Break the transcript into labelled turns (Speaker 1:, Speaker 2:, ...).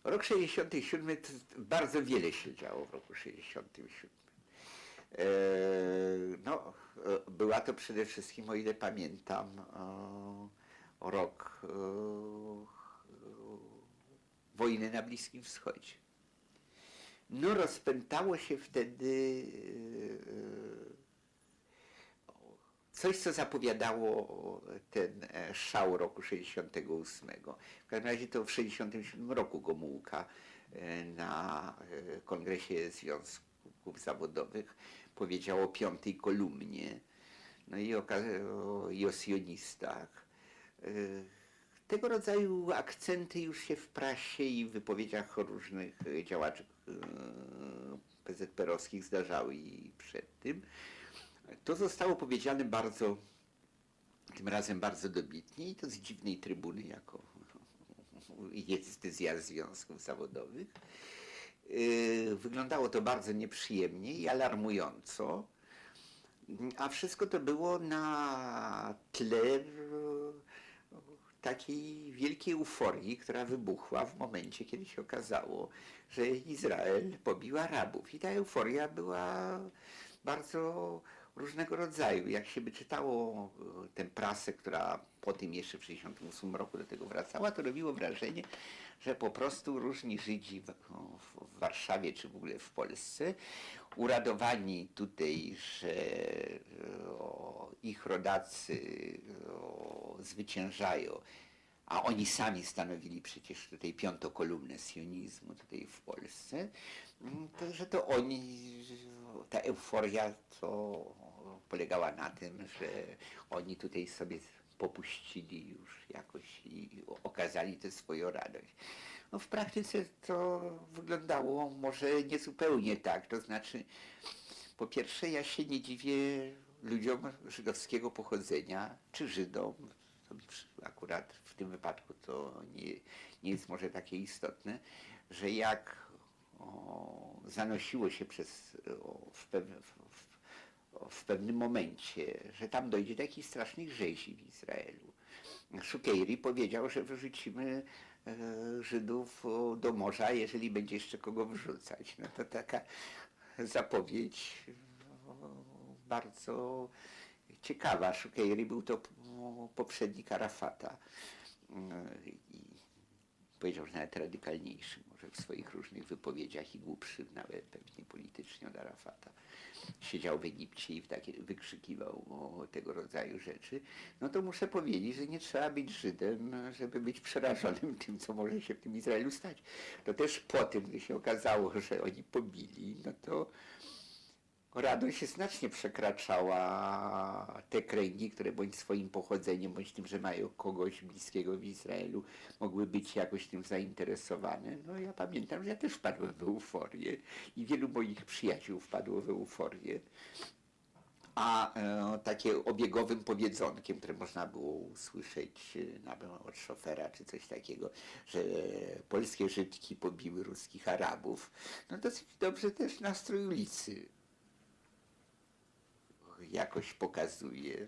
Speaker 1: Rok 67, to bardzo wiele się działo w roku 67. No, była to przede wszystkim, o ile pamiętam, rok wojny na Bliskim Wschodzie. No, rozpętało się wtedy coś, co zapowiadało ten szał roku 68. W każdym razie to w 67 roku Gomułka na kongresie związków zawodowych powiedział o piątej kolumnie, no i o sionistach. Tego rodzaju akcenty już się w prasie i w wypowiedziach różnych działaczy PZPR-owskich zdarzały i przed tym. To zostało powiedziane bardzo, tym razem bardzo dobitnie i to z dziwnej trybuny, jako decyzja związków zawodowych. Wyglądało to bardzo nieprzyjemnie i alarmująco, a wszystko to było na tle takiej wielkiej euforii, która wybuchła w momencie, kiedy się okazało, że Izrael pobił Arabów. I ta euforia była bardzo różnego rodzaju. Jak się by czytało tę prasę, która po tym jeszcze w 1968 roku do tego wracała, to robiło wrażenie, że po prostu różni Żydzi w Warszawie czy w ogóle w Polsce, uradowani tutaj, że ich rodacy zwyciężają, a oni sami stanowili przecież tutaj piątą kolumnę sionizmu tutaj w Polsce, to, że to oni, ta euforia to polegała na tym, że oni tutaj sobie popuścili już jakoś i okazali tę swoją radość. No w praktyce to wyglądało może niezupełnie tak, to znaczy po pierwsze ja się nie dziwię ludziom żydowskiego pochodzenia, czy Żydom, akurat w tym wypadku to nie jest może takie istotne, że jak zanosiło się w pewnym momencie, że tam dojdzie do jakichś strasznych rzezi w Izraelu. Szukeiri powiedział, że wyrzucimy Żydów do morza, jeżeli będzie jeszcze kogo wrzucać. No to taka zapowiedź bardzo ciekawa. Szukeiri był to poprzednik Arafata i powiedział, że nawet radykalniejszy może w swoich różnych wypowiedziach i głupszy nawet pewnie politycznie od Arafata. Siedział w Egipcie i wykrzykiwał tego rodzaju rzeczy. No to muszę powiedzieć, że nie trzeba być Żydem, żeby być przerażonym tym, co może się w tym Izraelu stać. To też po tym, gdy się okazało, że oni pobili, no to radość znacznie przekraczała te kręgi, które bądź swoim pochodzeniem, bądź tym, że mają kogoś bliskiego w Izraelu, mogły być jakoś tym zainteresowane. No ja pamiętam, że ja też wpadłem w euforię i wielu moich przyjaciół wpadło w euforię. A takie obiegowym powiedzonkiem, które można było usłyszeć od szofera czy coś takiego, że polskie Żydki pobiły ruskich Arabów, no dosyć dobrze też nastrój ulicy jakoś pokazuje.